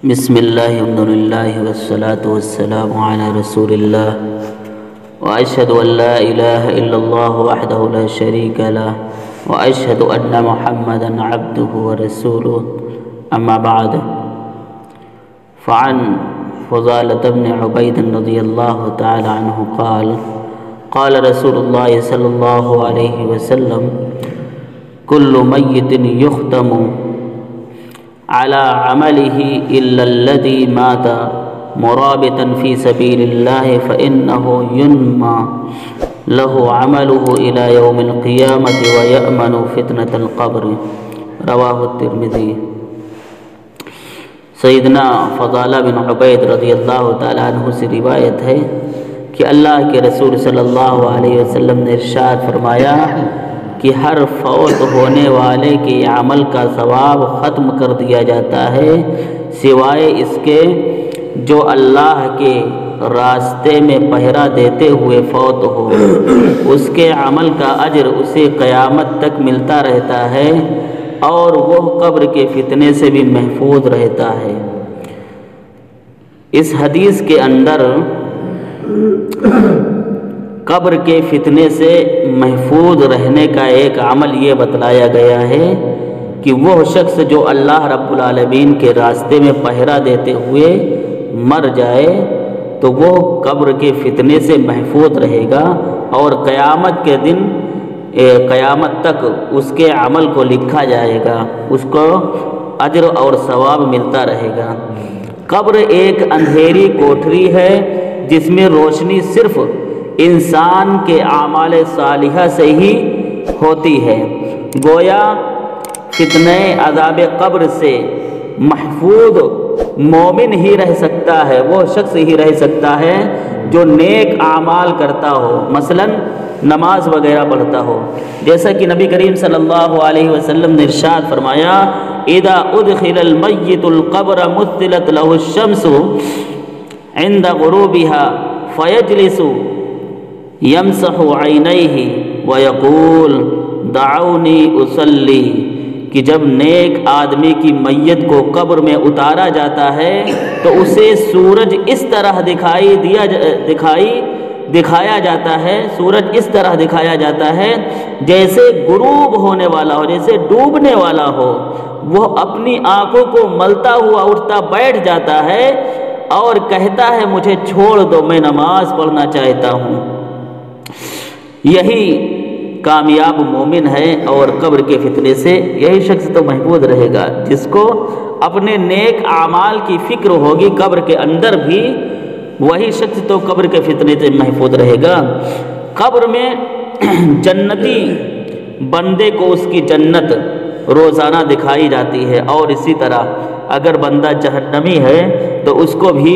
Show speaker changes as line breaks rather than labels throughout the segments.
بسم اللہ الحمد للہ والصلاة والسلام علی رسول اللہ واشہد ان لا الہ الا اللہ وحدہ لا شریک لہ واشہد ان محمدا عبدہ ورسولہ اما بعد فعن فضالة بن عبید رضی اللہ تعالی عنہ قال قال رسول اللہ صلی اللہ علیہ وسلم کل میت یختم على عمله إلا الذي مات مرابطا في سبيل الله فإنه ينمى له عمله إلى يوم القيامة ويأمن فتنة القبر رواه الترمذي۔ سیدنا فضالہ بن عبید رضی اللہ تعالیٰ عنہ سے روایت ہے کہ اللہ کے رسول صلی اللہ علیہ وسلم نے ارشاد فرمایا کہ ہر فوت ہونے والے کے عمل کا ثواب ختم کر دیا جاتا ہے سوائے اس کے جو اللہ کے راستے میں پہرا دیتے ہوئے فوت ہو، اس کے عمل کا اجر اسے قیامت تک ملتا رہتا ہے اور وہ قبر کے فتنے سے بھی محفوظ رہتا ہے۔ اس حدیث کے اندر قبر کے فتنے سے محفوظ رہنے کا ایک عمل یہ بتلایا گیا ہے کہ وہ شخص جو اللہ رب العالمین کے راستے میں پہرا دیتے ہوئے مر جائے تو وہ قبر کے فتنے سے محفوظ رہے گا اور قیامت کے دن قیامت تک اس کے عمل کو لکھا جائے گا، اس کو اجر اور ثواب ملتا رہے گا۔ قبر ایک اندھیری کوٹھری ہے جس میں روشنی صرف انسان کے اعمال صالحہ سے ہی ہوتی ہے۔ گویا فتنہ عذاب قبر سے محفوظ مومن ہی رہ سکتا ہے، وہ شخص ہی رہ سکتا ہے جو نیک اعمال کرتا ہو، مثلا نماز وغیرہ پڑھتا ہو، جیسا کہ نبی کریم صلی اللہ علیہ وسلم نے ارشاد فرمایا اذا ادخل المیت القبر مثلت له الشمس عند غروبها فیجلس یمسح عینیہ ویقول دعونی اصلی، کہ جب نیک آدمی کی میت کو قبر میں اتارا جاتا ہے تو اسے سورج اس طرح دکھایا جاتا ہے، سورج اس طرح دکھایا جاتا ہے جیسے غروب ہونے والا ہو، جیسے ڈوبنے والا ہو۔ وہ اپنی آنکھوں کو ملتا ہوا اٹھتا بیٹھ جاتا ہے اور کہتا ہے مجھے چھوڑ دو، میں نماز پڑھنا چاہتا ہوں۔ یہی کامیاب مومن ہے اور قبر کے فتنے سے یہی شخص تو محفوظ رہے گا جس کو اپنے نیک اعمال کی فکر ہوگی قبر کے اندر بھی، وہی شخص تو قبر کے فتنے سے محفوظ رہے گا۔ قبر میں جنتی بندے کو اس کی جنت روزانہ دکھائی جاتی ہے، اور اسی طرح اگر بندہ جہنمی ہے تو اس کو بھی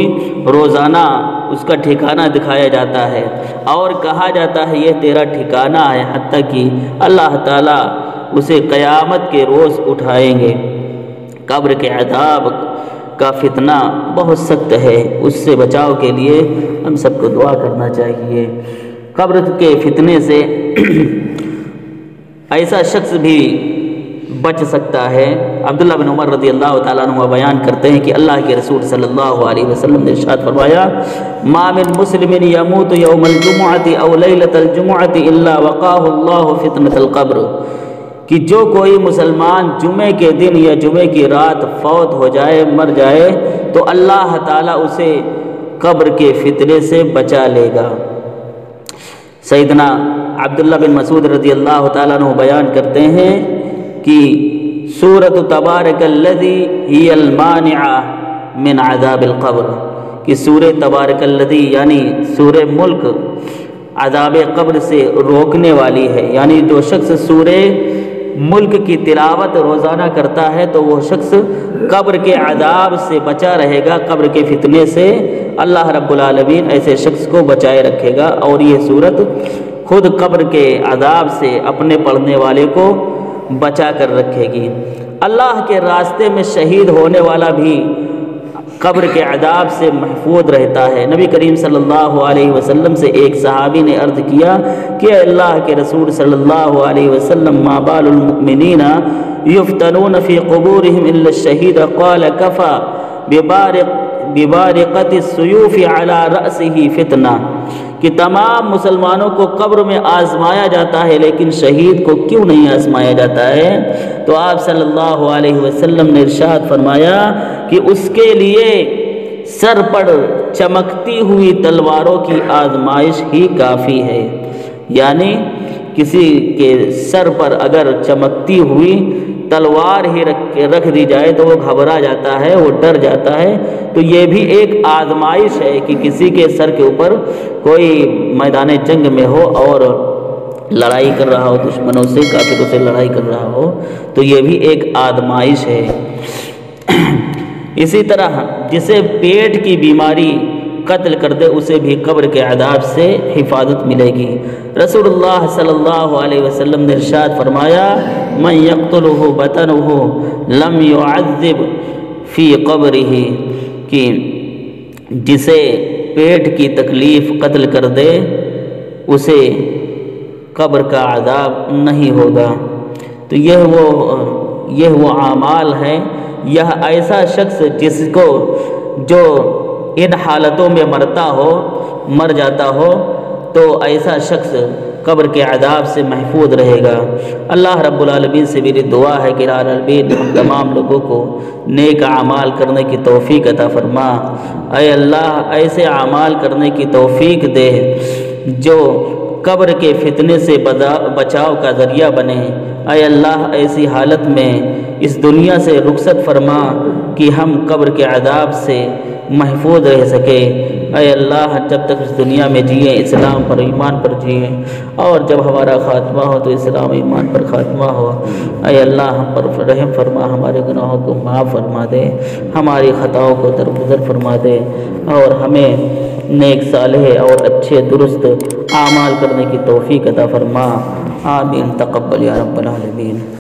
روزانہ اس کا ٹھکانہ دکھایا جاتا ہے اور کہا جاتا ہے یہ تیرا ٹھکانہ ہے، حتیٰ کہ اللہ تعالیٰ اسے قیامت کے روز اٹھائیں گے۔ قبر کے عذاب کا فتنہ بہت سخت ہے، اس سے بچاؤ کے لیے ہم سب کو دعا کرنا چاہیے۔ قبر کے فتنے سے ایسا شخص بھی بچ سکتا ہے۔ عبداللہ بن عمر رضی اللہ تعالیٰ عنہ بیان کرتے ہیں کہ اللہ کے رسول صلی اللہ علیہ وسلم نے ارشاد فرمایا ما من مسلم یموت یوم الجمعۃ او لیلۃ الجمعۃ الا وقاه اللہ فتنۃ القبر، کہ جو کوئی مسلمان جمعے کے دن یا جمعے کی رات فوت ہو جائے، مر جائے، تو اللہ تعالیٰ اسے قبر کے فتنے سے بچا لے گا۔ سیدنا عبداللہ بن مسعود رضی اللہ تعالیٰ عنہ بیان کرتے ہیں کہ سورۃ تبارک الذی ہی المانعہ من عذاب القبر، کہ سورہ تبارک الذی یعنی سورہ ملک عذاب قبر سے روکنے والی ہے، یعنی جو شخص سورہ ملک کی تلاوت روزانہ کرتا ہے تو وہ شخص قبر کے عذاب سے بچا رہے گا، قبر کے فتنے سے اللہ رب العالمین ایسے شخص کو بچائے رکھے گا، اور یہ سورت خود قبر کے عذاب سے اپنے پڑھنے والے کو بچا کر رکھے گی۔ اللہ کے راستے میں شہید ہونے والا بھی قبر کے عذاب سے محفوظ رہتا ہے۔ نبی کریم صلی اللہ علیہ وسلم سے ایک صحابی نے عرض کیا کہ اے اللہ کے رسول صلی اللہ علیہ وسلم ما بال المؤمنین یفتنون فی قبورہم الا الشہید قال کفا ببارقت السیوف علی رأسہ فتنہ، کہ تمام مسلمانوں کو قبر میں آزمایا جاتا ہے لیکن شہید کو کیوں نہیں آزمایا جاتا ہے؟ تو آپ صلی اللہ علیہ وسلم نے ارشاد فرمایا کہ اس کے لیے سر پر چمکتی ہوئی تلواروں کی آزمائش ہی کافی ہے، یعنی کسی کے سر پر اگر چمکتی ہوئی تلوار ہی رکھ دی جائے تو وہ گھبرا جاتا ہے، وہ ڈر جاتا ہے۔ تو یہ بھی ایک آزمائش ہے کہ کسی کے سر کے اوپر کوئی میدان جنگ میں ہو اور لڑائی کر رہا ہو، دشمنوں سے کافروں سے لڑائی کر رہا ہو، تو یہ بھی ایک آزمائش ہے۔ اسی طرح جسے پیٹ کی بیماری قتل کر دے اسے بھی قبر کے عذاب سے حفاظت ملے گی۔ رسول اللہ صلی اللہ علیہ وسلم نے ارشاد فرمایا من یقتلہ بطنہ لم یعذب فی قبرہ، کہ جسے پیٹ کی تکلیف قتل کر دے اسے قبر کا عذاب نہیں ہوگا۔ تو یہ وہ اعمال ہیں، یہ ایسا شخص جس کو جو ان حالتوں میں مر جاتا ہو تو ایسا شخص قبر کے عذاب سے محفوظ رہے گا۔ اللہ رب العالمین سے میری دعا ہے کہ العالمین ہم تمام لوگوں کو نیک اعمال کرنے کی توفیق عطا فرما۔ اے اللہ ایسے اعمال کرنے کی توفیق دے جو قبر کے فتنے سے بچاؤ کا ذریعہ بنے۔ اے اللہ ایسی حالت میں اس دنیا سے رخصت فرما کہ ہم قبر کے عذاب سے محفوظ رہ سکے۔ اے اللہ جب تک اس دنیا میں جئیں اسلام پر ایمان پر جئیں، اور جب ہمارا خاتمہ ہو تو اسلام ایمان پر خاتمہ ہو۔ اے اللہ ہم پر رحم فرما، ہمارے گناہوں کو معاف فرما دے، ہماری خطاؤں کو درگزر فرما دے، اور ہمیں نیک صالح اور اچھے درست اعمال کرنے کی توفیق عطا فرما۔ آمین تقبل یا رب العالمین۔